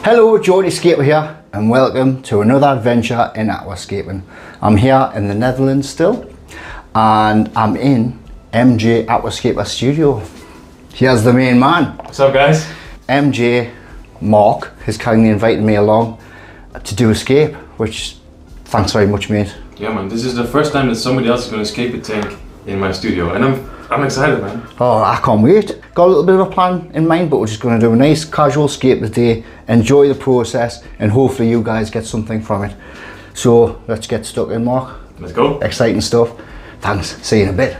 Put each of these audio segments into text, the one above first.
Hello, Jordy Scaper here, and welcome to another adventure in aquascaping. I'm here in the Netherlands still, and I'm in mjaquascaping studio. Here's the main man. What's up, guys? MJ Mark has kindly invited me along to do a scape, which thanks very much, mate. Yeah, man, this is the first time that somebody else is going to escape a tank in my studio, and I'm excited, man. Oh, I can't wait. Got a little bit of a plan in mind, but we're just going to do a nice casual scape today, enjoy the process, and hopefully you guys get something from it. So let's get stuck in, Mark. Let's go. Exciting stuff. Thanks. See you in a bit.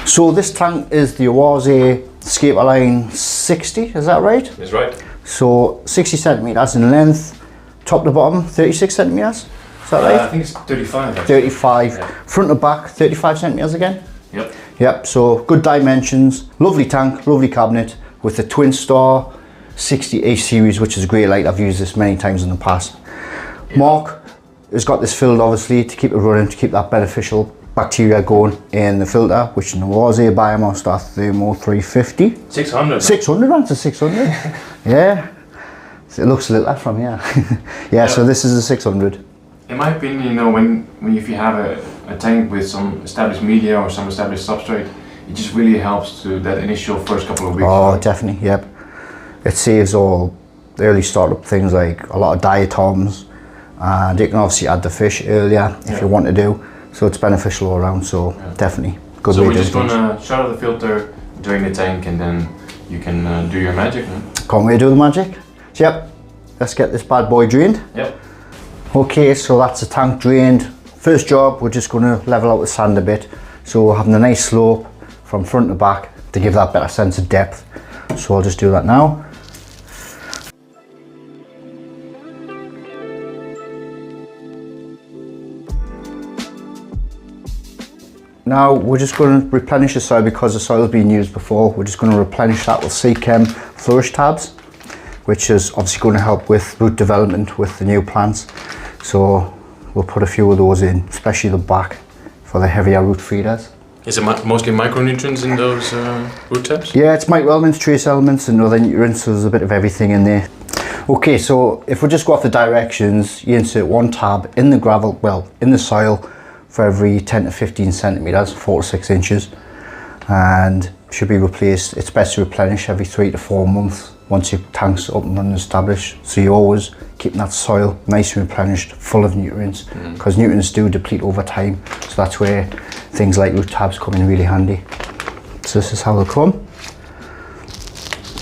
So this tank is the Aquascape Scaper line 60, is that right? That's right. So 60 centimeters in length, top to bottom 36 centimeters. Is that right? I think it's 35. Actually. 35. Yeah. Front to back 35 centimeters again. Yep. Yep, so good dimensions, lovely tank, lovely cabinet with the Twin Star 60H series, which is a great light. I've used this many times in the past. Yeah. Mark has got this filled obviously to keep it running, to keep that beneficial bacteria going in the filter, which was a Biomaster Thermo 350. 600. 600, man, it's a 600. Yeah, so it looks a little from here. Yeah, so this is a 600. In my opinion, you know, when if you have a tank with some established media or some established substrate, it just really helps to that initial first couple of weeks. Oh, definitely, yep. It saves all the early startup things like a lot of diatoms, and you can obviously add the fish earlier if you want to do. So it's beneficial all around, so definitely good. So we're just gonna shut off the filter during the tank, and then you can do your magic, man. Can't wait to do the magic. So, yep, let's get this bad boy drained. Yep. Okay, so that's the tank drained. First job, we're just going to level out the sand a bit. So we're having a nice slope from front to back to give that better sense of depth. So I'll just do that now. Now we're just going to replenish the soil because the soil's been used before. We're just going to replenish that with Seachem flourish tabs, which is obviously going to help with root development with the new plants. So we'll put a few of those in, especially the back for the heavier root feeders. Is it mostly micronutrients in those root tabs? Yeah, it's microelements, trace elements and other nutrients, so there's a bit of everything in there. Okay, so if we just go off the directions, you insert one tab in the gravel, well, in the soil for every 10 to 15 centimeters, 4 to 6 inches, and should be replaced. It's best to replenish every 3 to 4 months once your tank's up and running established. So you're always keeping that soil nice and replenished, full of nutrients, because nutrients do deplete over time. So that's where things like root tabs come in really handy. So this is how they come.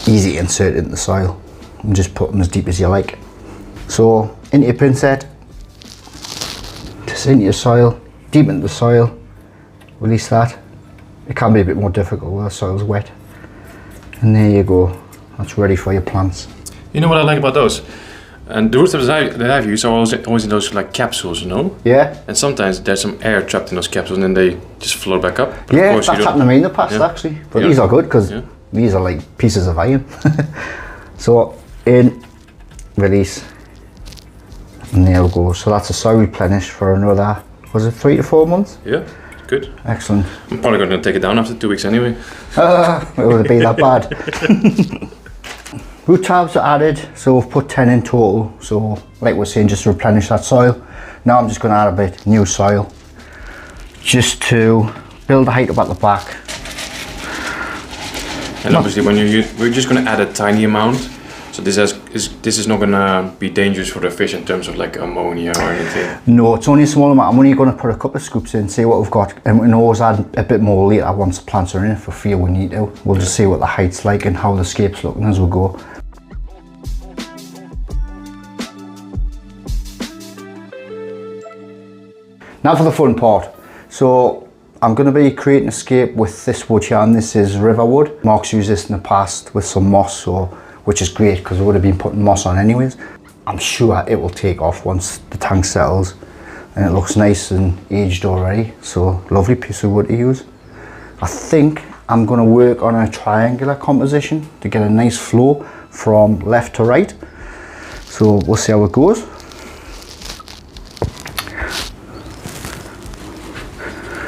Easy to insert into the soil and just put them as deep as you like. So into your pincet, just into your soil, deep into the soil, release that. It can be a bit more difficult when the soil's wet. And there you go, that's ready for your plants. You know what I like about those? And the root tabs that I've used are always in those like capsules, you know? Yeah. And sometimes there's some air trapped in those capsules and then they just float back up. But yeah, that's happened to me in the past actually. But these are good because these are like pieces of iron. So in, release, and there we go. So that's a soil replenish for another, was it 3 to 4 months? Yeah, good. Excellent. I'm probably going to take it down after 2 weeks anyway. It would be that bad. Root tabs are added, so we've put 10 in total. So like we're saying, just replenish that soil. Now I'm just going to add a bit new soil, just to build the height up at the back. And obviously when we're just going to add a tiny amount. So this is not going to be dangerous for the fish in terms of like ammonia or anything? No, it's only a small amount. I'm only going to put a couple of scoops in, see what we've got, and we can always add a bit more later once the plants are in for fear we need to. We'll just see what the height's like and how the scape's looking as we go. Now for the fun part. So I'm going to be creating a scape with this wood here, and this is river wood. Mark's used this in the past with some moss, which is great because we would have been putting moss on anyways. I'm sure it will take off once the tank settles and it looks nice and aged already. So lovely piece of wood to use. I think I'm going to work on a triangular composition to get a nice flow from left to right. So we'll see how it goes.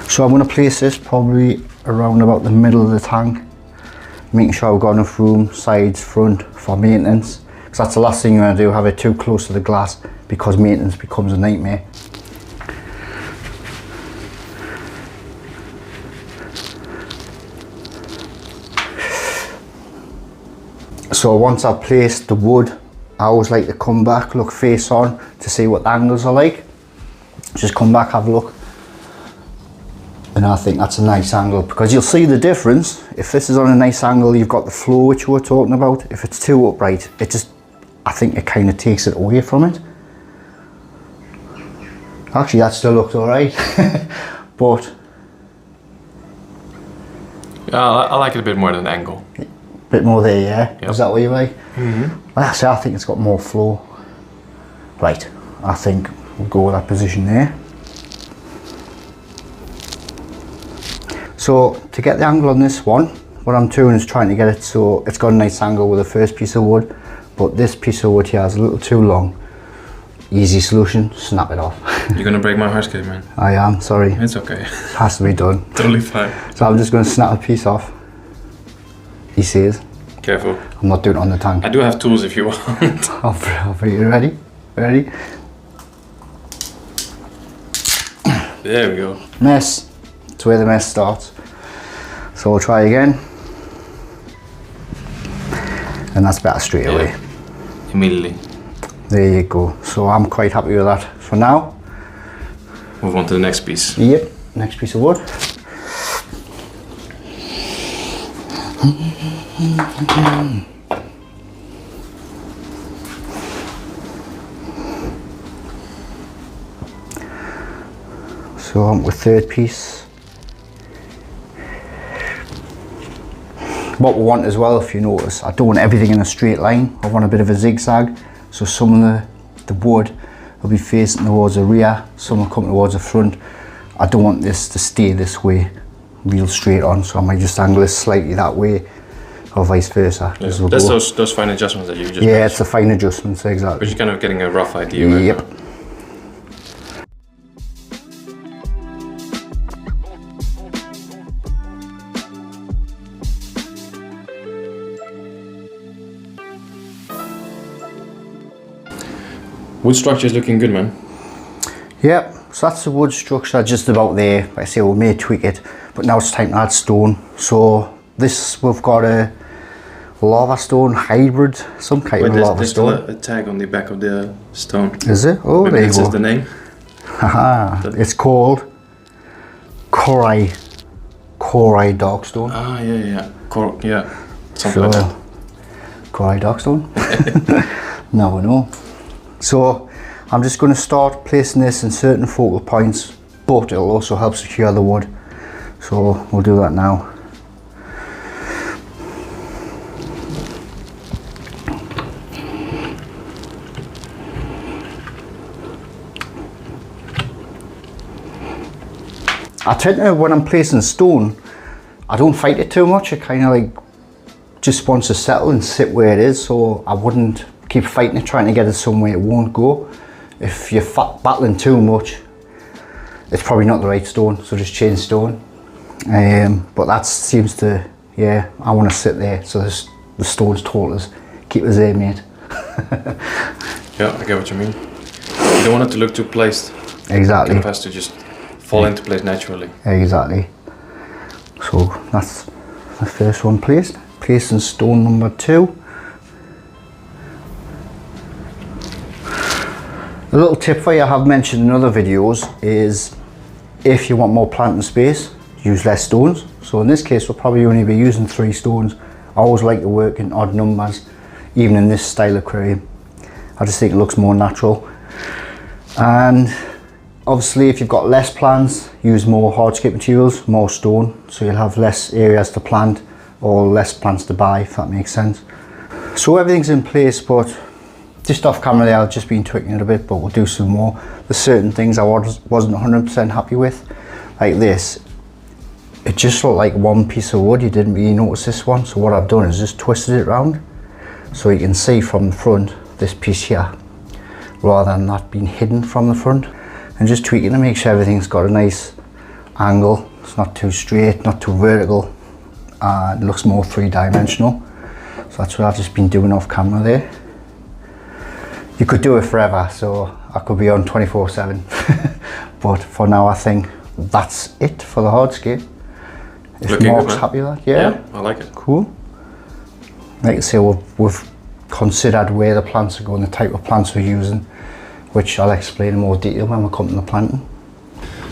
So I'm going to place this probably around about the middle of the tank, making sure I've got enough room, sides, front, for maintenance, because that's the last thing you want to do, have it too close to the glass, because maintenance becomes a nightmare. So once I've placed the wood, I always like to come back, look face on to see what the angles are like. Just come back, have a look. And I think that's a nice angle, because you'll see the difference. If this is on a nice angle, you've got the flow which we were talking about. If it's too upright, it just, I think it kind of takes it away from it. Actually, that still looks alright. But I like it a bit more than angle. Bit more there, yeah? Yep. Is that what you like? Mm-hmm. Well, actually, I think it's got more flow. Right, I think we'll go with that position there. So, to get the angle on this one, what I'm doing is trying to get it so it's got a nice angle with the first piece of wood, but this piece of wood here is a little too long. Easy solution, snap it off. You're gonna break my hardscape, man. I am, sorry. It's okay. It has to be done. Totally fine. So I'm just going to snap a piece off. He says. Careful. I'm not doing it on the tank. I do have tools if you want. I'll be ready. Ready? There we go. Mess. That's where the mess starts. So we'll try again. And that's better straight away. Immediately. There you go. So I'm quite happy with that for now. Move on to the next piece. Yep, next piece of wood. So on with third piece. What we want as well, if you notice, I don't want everything in a straight line. I want a bit of a zigzag. So some of the wood will be facing towards the rear, some will come towards the front. I don't want this to stay this way, real straight on, so I might just angle this slightly that way, or vice versa. Yeah. That's those fine adjustments that you just Yeah, mentioned. it's the fine adjustments, exactly. But you're kind of getting a rough idea. Right? Yep. Wood structure is looking good, man. Yep, so that's the wood structure just about there. Like I say, we may tweak it, but now it's time to add stone. So this, we've got a lava stone hybrid, some kind of lava there's stone. still a tag on the back of the stone. Is it? Oh, Maybe there it you says go. the name. Haha, it's called Korai Darkstone. Ah, yeah. Something like that. Korai Darkstone? Now we know. So I'm just going to start placing this in certain focal points, but it'll also help secure the wood. So we'll do that now. I tend to, when I'm placing stone, I don't fight it too much. It kind of like just wants to settle and sit where it is, so I wouldn't keep fighting it, trying to get it somewhere it won't go. If you're battling too much, it's probably not the right stone, so just change stone. But that seems to, yeah, I want to sit there, so the stone's told us, keep us there, mate. Yeah, I get what you mean. You don't want it to look too placed. Exactly. It has to just fall into place naturally. Exactly. So that's the first one placed. Placing stone number 2. A little tip for you I have mentioned in other videos is if you want more planting space, use less stones. So in this case we'll probably only be using 3 stones. I always like to work in odd numbers, even in this style of aquarium. I just think it looks more natural. And obviously if you've got less plants, use more hardscape materials, more stone, so you'll have less areas to plant or less plants to buy, if that makes sense. So everything's in place, but just off camera there I've just been tweaking it a bit, but we'll do some more. There's certain things I wasn't 100% happy with, like this. It just looked like one piece of wood, you didn't really notice this one, so what I've done is just twisted it around so you can see from the front this piece here, rather than that being hidden from the front. And just tweaking to make sure everything's got a nice angle, it's not too straight, not too vertical, and it looks more 3-dimensional. So that's what I've just been doing off camera there. You could do it forever, so I could be on 24/7. But for now, I think that's it for the hardscape. If Looking Mark's good, happy with that, yeah, I like it. cool. Like I say, we've considered where the plants are going, the type of plants we're using, which I'll explain in more detail when we come to the planting.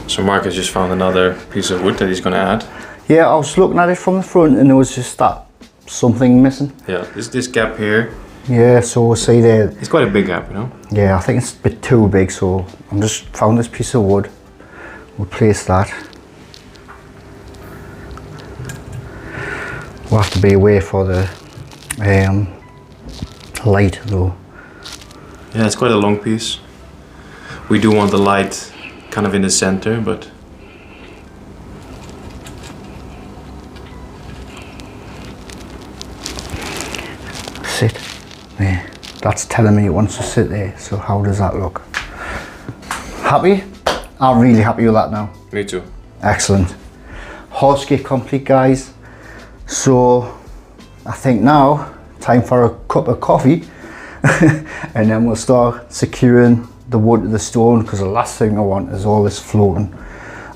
So Mark has just found another piece of wood that he's going to add. Yeah, I was looking at it from the front and there was just that something missing. Yeah, this gap here. Yeah, so we'll see there. It's quite a big gap, you know. Yeah, I think it's a bit too big, so I'm just found this piece of wood. We'll place that. We'll have to be away for the light though. Yeah, it's quite a long piece. We do want the light kind of in the center, but sit there. That's telling me it wants to sit there, so how does that look? Happy? I'm really happy with that now. me too. Excellent. Hardscape complete, guys. So I think now time for a cup of coffee and then we'll start securing the wood to the stone, because the last thing I want is all this floating.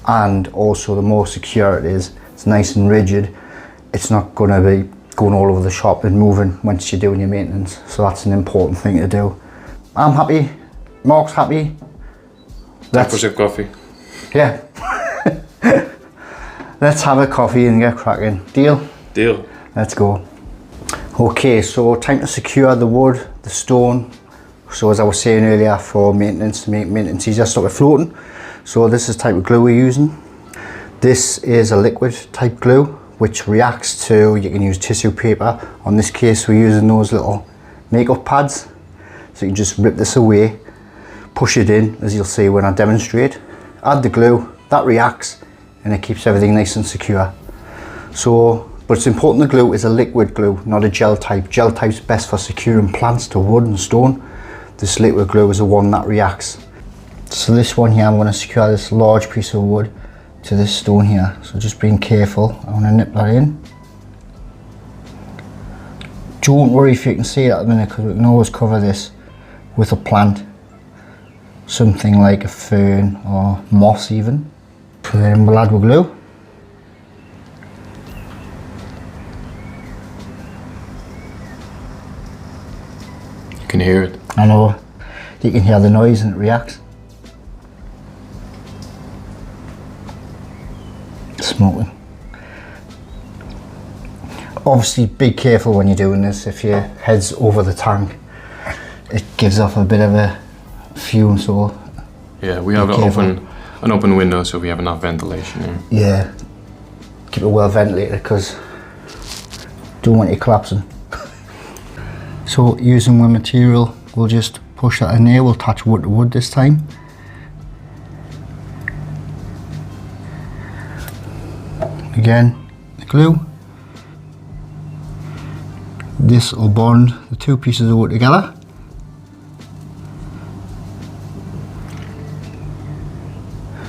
And also, the more secure it is, it's nice and rigid, it's not going to be going all over the shop and moving once you're doing your maintenance. So that's an important thing to do. I'm happy, Mark's happy. Let's have coffee. Yeah. Let's have a coffee and get cracking. Deal? Deal. Let's go. Okay, so time to secure the wood, the stone. So as I was saying earlier, for maintenance, to make maintenance easier, stop it floating. So this is the type of glue we're using. This is a liquid type glue, which reacts to, you can use tissue paper. On this case, we're using those little makeup pads. So you can just rip this away, push it in, as you'll see when I demonstrate. Add the glue, that reacts, and it keeps everything nice and secure. So, but it's important the glue is a liquid glue, not a gel type. Gel type's best for securing plants to wood and stone. This liquid glue is the one that reacts. So this one here, I'm going to secure this large piece of wood to this stone here. So just being careful, I want to nip that in. Don't worry if you can see it at the minute, because we can always cover this with a plant. Something like a fern or moss even. So then we'll add the glue. You can hear it. I know, you can hear the noise and it reacts. Smoking. Obviously be careful when you're doing this. If your head's over the tank, it gives off a bit of a fume, so yeah, we have an open window, so we have enough ventilation here. Yeah, keep it well ventilated, because don't want you collapsing. So using one material, we'll just push that in there. We'll touch wood to wood this time. Again, the glue. This will bond the two pieces of wood together.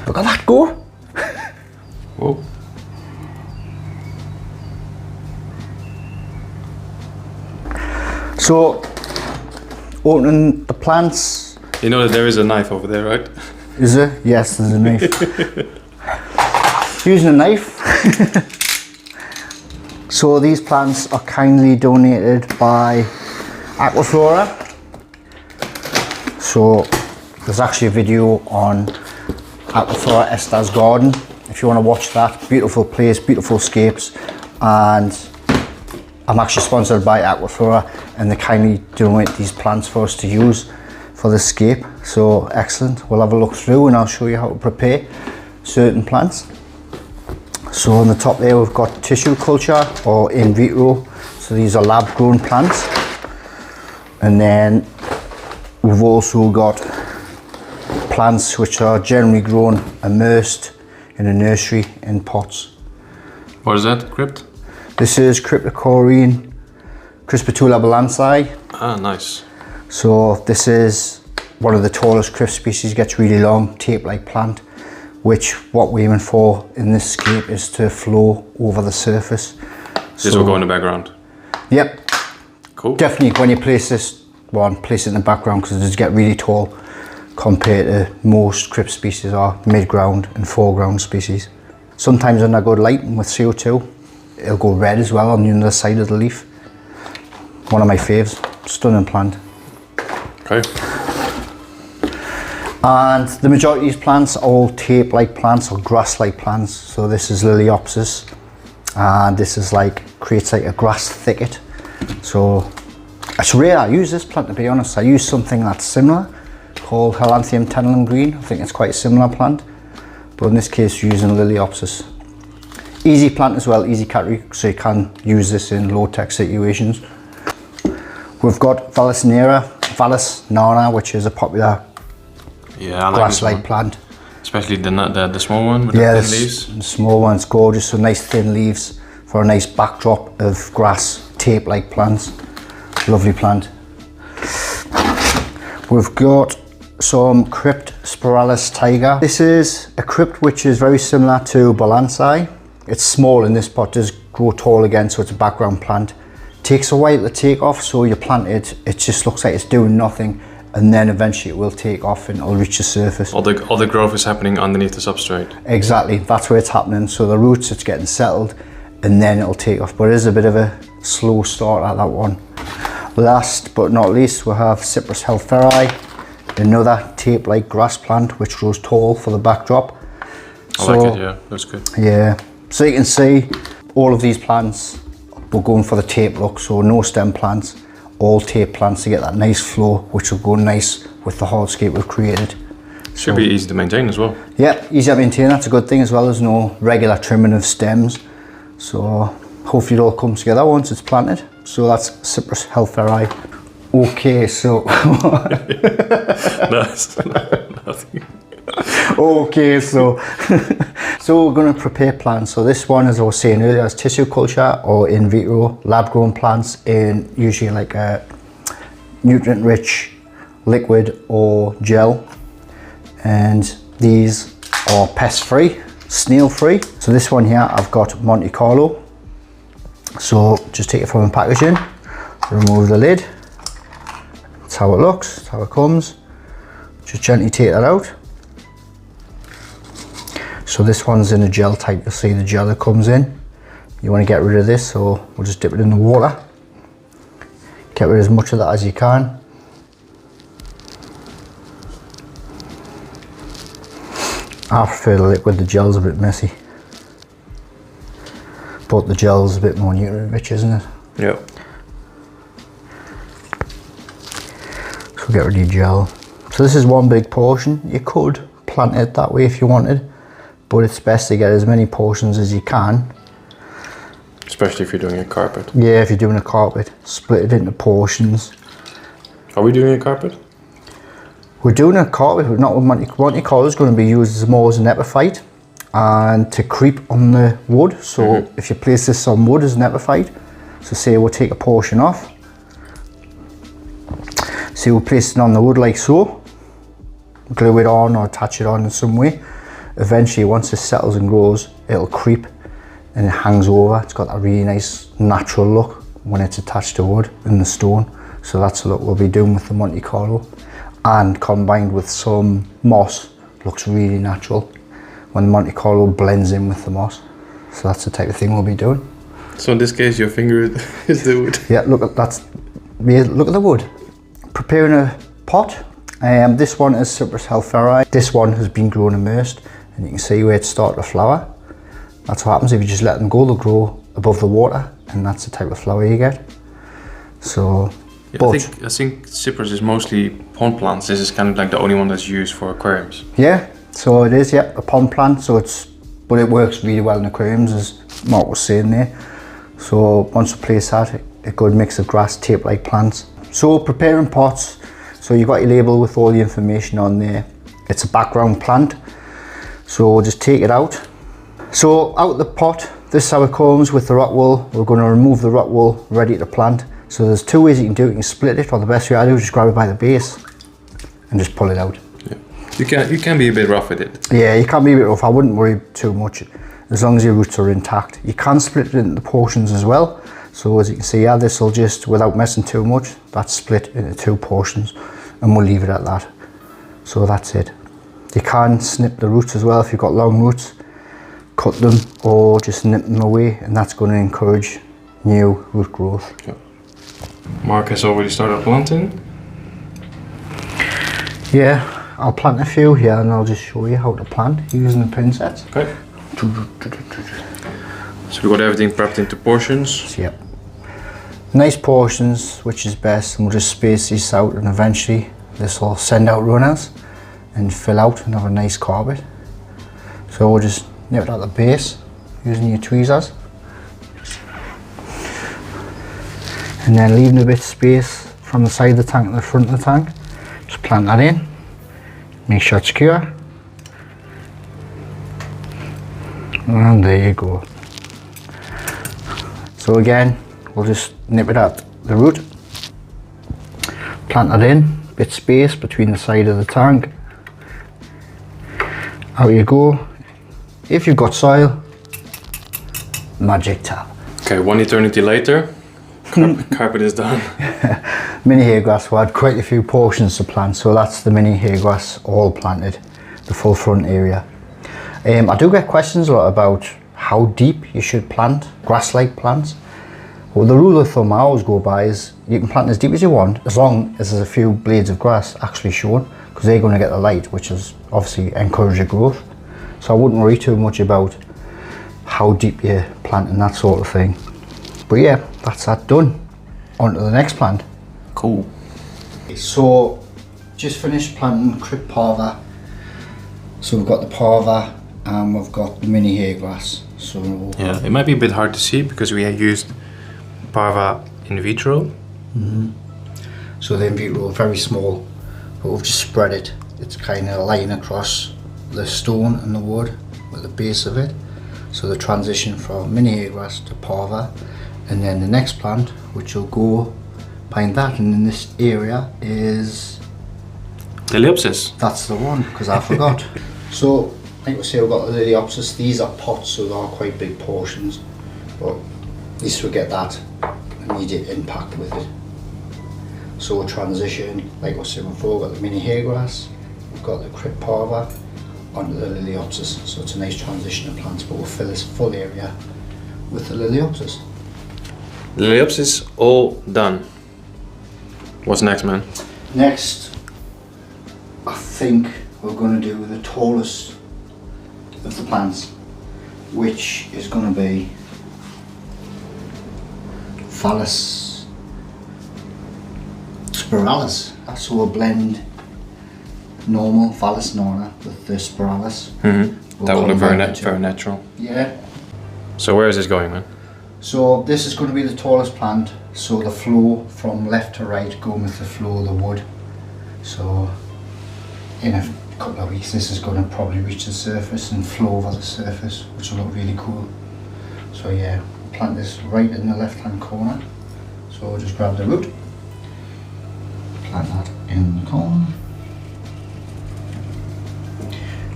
Look at that go! Whoa. So, opening the plants. You know that there is a knife over there, right? Is there? Yes, there's a knife. Using a knife. So these plants are kindly donated by Aquaflora. So there's actually a video on Aquaflora Esther's garden. If you want to watch that, beautiful place, beautiful scapes, and I'm actually sponsored by Aquaflora, and they kindly donate these plants for us to use for the scape. So excellent. We'll have a look through and I'll show you how to prepare certain plants. So on the top there we've got tissue culture or in vitro. So these are lab grown plants. And then we've also got plants which are generally grown immersed in a nursery in pots. What is that, crypt? This is Cryptocorean Crispitula balancei. Ah, nice. So this is one of the tallest crypt species, gets really long, tape-like plant, which what we're aiming for in this scape is to flow over the surface. This will go in the background. Yep. Cool. Definitely when you place this one, place it in the background because it does get really tall compared to most crypt species are mid-ground and foreground species. Sometimes when I go lighting with CO2, it'll go red as well on the other side of the leaf. One of my faves, stunning plant. Okay. And the majority of these plants are all tape-like plants or grass-like plants. So this is Liliopsis, and this is creates like a grass thicket. So it's rare I use this plant, to be honest. I use something that's similar called Halantium tenellum green. I think it's quite a similar plant, but in this case using Liliopsis. Easy plant as well, easy category, so you can use this in low tech situations. We've got Vallis nana, which is a popular grass-like plant. Especially the small one with the thin leaves. The small one's gorgeous, so nice thin leaves for a nice backdrop of grass, tape-like plants. Lovely plant. We've got some Crypt Spiralis tiger. This is a crypt which is very similar to Balansai. It's small in this pot, does grow tall again, so it's a background plant. Takes a while to take off, so you plant it just looks like it's doing nothing, and then eventually it will take off and it'll reach the surface. All the growth is happening underneath the substrate. Exactly, that's where it's happening. So the roots, it's getting settled, and then it'll take off. But it is a bit of a slow start at that one. Last but not least, we have Cyprus helferi, another tape-like grass plant which grows tall for the backdrop. I like it, yeah, that's good. Yeah, so you can see all of these plants, we're going for the tape look, so no stem plants, all tape plants to get that nice flow, which will go nice with the hardscape we've created. Should be easy to maintain as well. Yeah, easy to maintain, that's a good thing as well. There's no regular trimming of stems, so hopefully it all comes together once it's planted. So that's Cyprus helferi. Okay, so Nothing. okay, so we're going to prepare plants. So this one, as I was saying earlier, is tissue culture or in vitro lab grown plants in usually like a nutrient rich liquid or gel, and these are pest free, snail free. So this one here I've got Monte Carlo. So just take it from the packaging, remove the lid. That's how it looks, that's how it comes. Just gently take that out. So this one's in a gel type, you'll see the gel that comes in. You want to get rid of this, so we'll just dip it in the water. Get rid of as much of that as you can. I prefer the liquid, the gel's a bit messy. But the gel's a bit more nutrient rich, isn't it? Yep. So get rid of your gel. So this is one big portion. You could plant it that way if you wanted, but it's best to get as many portions as you can. Especially if you're doing a carpet. Yeah, if you're doing a carpet, split it into portions. Are we doing a carpet? We're doing a carpet, but not with Monte Carlo. Is going to be used as more as an epiphyte and to creep on the wood. So if you place this on wood as an epiphyte, so say we'll take a portion off. So we'll place it on the wood like so, glue it on or attach it on in some way. Eventually, once it settles and grows, it'll creep and it hangs over. It's got a really nice natural look when it's attached to wood and the stone. So that's the look we'll be doing with the Monte Carlo, and combined with some moss, looks really natural when the Monte Carlo blends in with the moss. So that's the type of thing we'll be doing. So in this case, your finger is the wood. Yeah, look at look at the wood. Preparing a pot. This one is Cyprus helferi. This one has been grown immersed, and you can see where it started to flower. That's what happens if you just let them go. They'll grow above the water, and that's the type of flower you get. So, yeah, I think Cyprus is mostly pond plants. This is kind of like the only one that's used for aquariums. Yeah, so it is. Yeah, a pond plant. So but it works really well in aquariums, as Mark was saying there. So once we place that, a good mix of grass, tape-like plants. So preparing pots. So you've got your label with all the information on there. It's a background plant. So we'll just take it out. So out the pot, this is how it comes with the rock wool. We're going to remove the rock wool, ready to plant. So there's two ways you can do it. You can split it, or the best way I do is just grab it by the base and just pull it out. Yeah. You can be a bit rough with it. Yeah, you can be a bit rough. I wouldn't worry too much as long as your roots are intact. You can split it into portions as well. So as you can see here, this will just, without messing too much, that's split into 2 portions, and we'll leave it at that. So that's it. You can snip the roots as well if you've got long roots, cut them or just nip them away, and that's going to encourage new root growth. Yeah. Mark has already started planting. Yeah, I'll plant a few here and I'll just show you how to plant using the pin sets. Okay. So we got everything prepped into portions. Yeah. Nice portions, which is best, and we'll just space these out, and eventually this will send out runners and fill out and have a nice carpet. So we'll just nip it at the base using your tweezers, and then leaving a bit of space from the side of the tank to the front of the tank. Just plant that in, make sure it's secure, and there you go. So again, we'll just nip it at the root, plant that in, bit space between the side of the tank. Out you go. If you've got soil, magic tap. Okay, 1 eternity later, carpet is done. Mini hairgrass, we had quite a few portions to plant, so that's the mini hairgrass all planted, the full front area. I do get questions a lot about how deep you should plant grass-like plants. Well, the rule of thumb I always go by is you can plant as deep as you want, as long as there's a few blades of grass actually shown, because they're going to get the light, which is obviously encourage your growth. So I wouldn't worry too much about how deep you plant and that sort of thing. But yeah, that's that done. On to the next plant. Cool. So just finished planting crypt parva. So we've got the parva and we've got the mini hairgrass. So yeah, it might be a bit hard to see because we have used parva in vitro. So the in vitro very small, but we've just spread it. It's kind of lying across the stone and the wood at the base of it. So the transition from mini hairgrass to parva, and then the next plant, which will go behind that, and in this area is Liliopsis. That's the one, because I forgot. So like we say, we've got the Liliopsis. These are pots, so they are quite big portions, but at least we get that immediate impact with it. So we'll transition, like I was saying before, we've got the mini hairgrass, we've got the crypt parva onto the Liliopsis. So it's a nice transition of plants, but we'll fill this full area with the Liliopsis. Liliopsis all done. What's next, man? Next, I think we're going to do the tallest of the plants, which is going to be Phallus spiralis. So we'll blend normal Phallus nana with the spiralis. That will look very natural. Yeah. So where is this going, man? So this is going to be the tallest plant. So the flow from left to right, going with the flow of the wood. So in a couple of weeks this is going to probably reach the surface and flow over the surface, which will look really cool. So yeah, we'll plant this right in the left hand corner. So we'll just grab the root, plant that in the corner.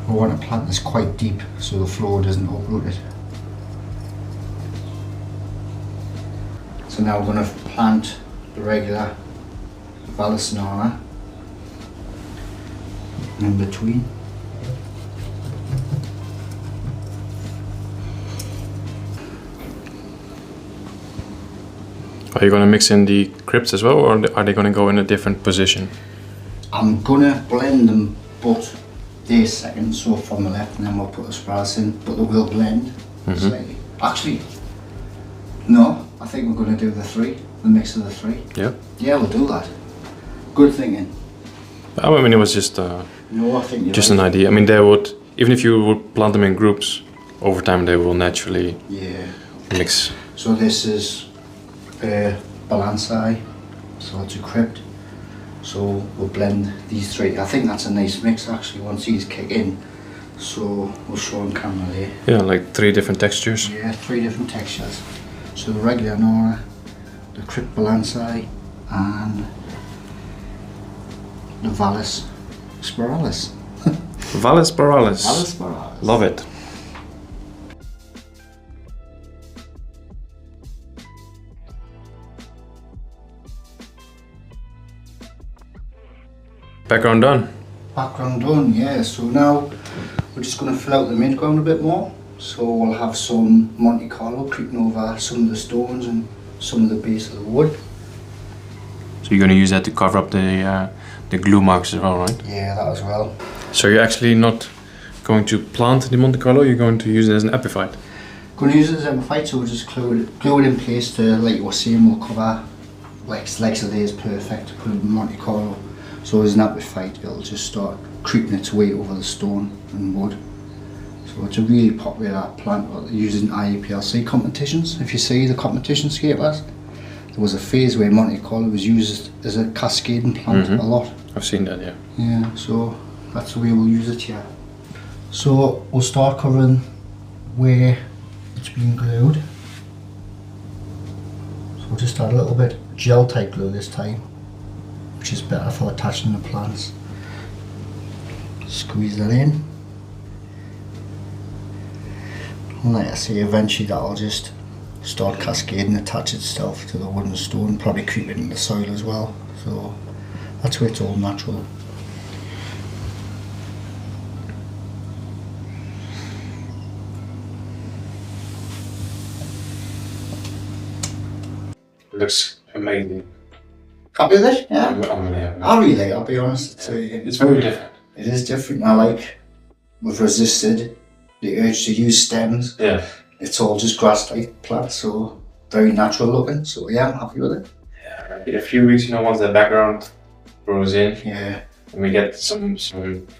We want to plant this quite deep so the flow doesn't uproot it. So now we're going to plant the regular Phallus nana in between. Are you going to mix in the crypts as well, or are they going to go in a different position? I'm going to blend them, but they're second, so from the left, and then we'll put the spiralis in, but they will blend slightly. Actually, no, I think we're going to do the mix of the three. Yeah? Yeah, we'll do that. Good thinking. I mean, it was just No, I think you're just right. an idea. I mean, they would, even if you would plant them in groups, over time they will naturally mix. So this is balancei, so it's a crypt. So we'll blend these three. I think that's a nice mix actually once these kick in. So we'll show on camera there. Yeah, like 3 different textures. Yeah, 3 different textures. So the regular nora, the crypt balancei, and the Phallus spiralis. Phallus spiralis. Phallus spiralis. Love it. Background done. Background done, yeah. So now we're just going to fill out the midground a bit more. So we'll have some Monte Carlo creeping over some of the stones and some of the base of the wood. So you're going to use that to cover up the glue marks as well, right? Yeah, that as well. So you're actually not going to plant the Monte Carlo, you're going to use it as an epiphyte? Going to use it as an epiphyte, so we'll just glue it in place to, like you were saying, we'll cover legs of these perfect, put it in Monte Carlo. So as an epiphyte, it'll just start creeping its way over the stone and wood. So it's a really popular plant used in IAPLC competitions. If you see the competition scapers, there was a phase where Monte Carlo was used as a cascading plant a lot. I've seen that, yeah. Yeah, so that's the way we'll use it here. So we'll start covering where it's been glued. So we'll just add a little bit gel type glue this time, which is better for attaching the plants. Squeeze that in. And like I say, eventually that'll just start cascading, attach itself to the wood and stone, probably creep it in the soil as well. So that's where it's all natural. Looks amazing. Happy with it? Yeah. I'm really happy. I really like it, I'll be honest. It's very different. It is different. I like, we've resisted the urge to use stems. Yeah. It's all just grass type plants, so very natural looking. So yeah, I'm happy with it. Yeah, in a few weeks, once the background grows in, Yeah. and we get some tapeworm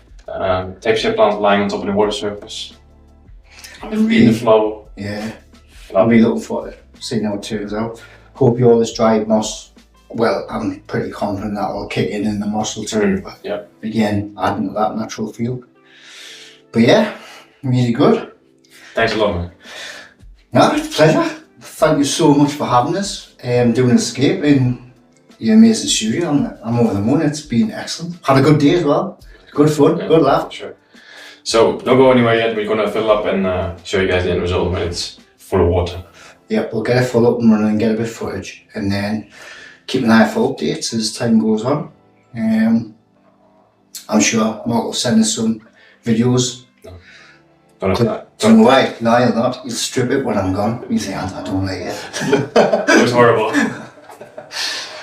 plants lying on top of the water surface. In the flow. Yeah. I'll be looking forward to seeing how it turns out. Hope all this dried moss, well, I'm pretty confident that will kick in the moss will turn. But yeah. Again, adding to that natural feel. But yeah, really good. Thanks a lot, man. No, it's a pleasure. Thank you so much for having us, doing Escape in your amazing studio. I'm over the moon, it's been excellent. Had a good day as well. Good fun, good laugh. Sure. So don't go anywhere yet, we're going to fill up and show you guys the end result when it's full of water. Yep, we'll get it full up and running and get a bit of footage, and then keep an eye out for updates as time goes on. I'm sure Mark will send us some videos. Don't have that. Don't worry, no, you'll not. You'll strip it when I'm gone. You say, I don't like it. It was horrible.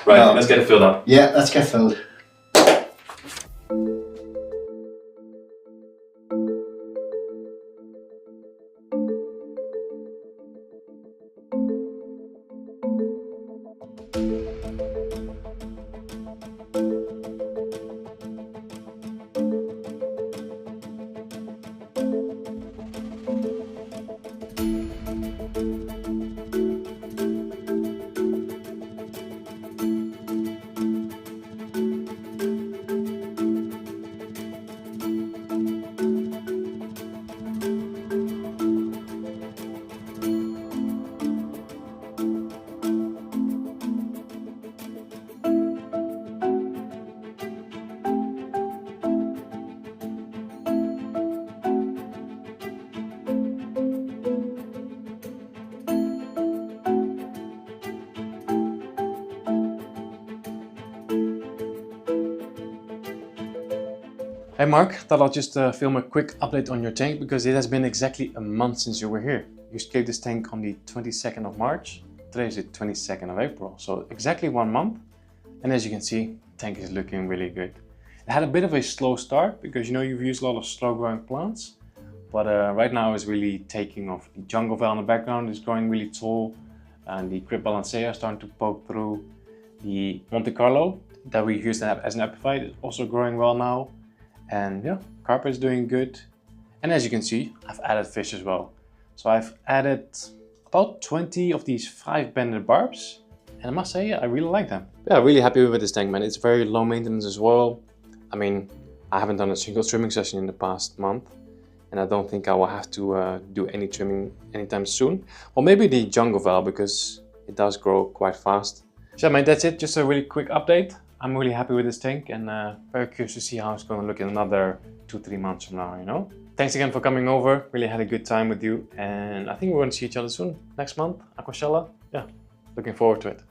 Right, no. Let's get it filled up. Yeah, let's get filled. Hey Mark, thought I'll just film a quick update on your tank because it has been exactly a month since you were here. You scaped this tank on the 22nd of March. Today is the 22nd of April, so exactly 1 month. And as you can see, the tank is looking really good. It had a bit of a slow start because you've used a lot of slow growing plants. But right now it's really taking off. The jungle vale in the background is growing really tall. And the Crypt Balancea is starting to poke through. The Monte Carlo that we used as an epiphyte is also growing well now. And yeah, carpet is doing good. And as you can see, I've added fish as well. So I've added about 20 of these 5-banded barbs. And I must say, I really like them. Yeah, really happy with this tank, man. It's very low maintenance as well. I mean, I haven't done a single trimming session in the past month. And I don't think I will have to do any trimming anytime soon. Well, maybe the jungle vale because it does grow quite fast. So man, that's it. Just a really quick update. I'm really happy with this tank and very curious to see how it's going to look in another 2-3 months from now, Thanks again for coming over. Really had a good time with you. And I think we're going to see each other soon. Next month, Aquascape. Yeah, looking forward to it.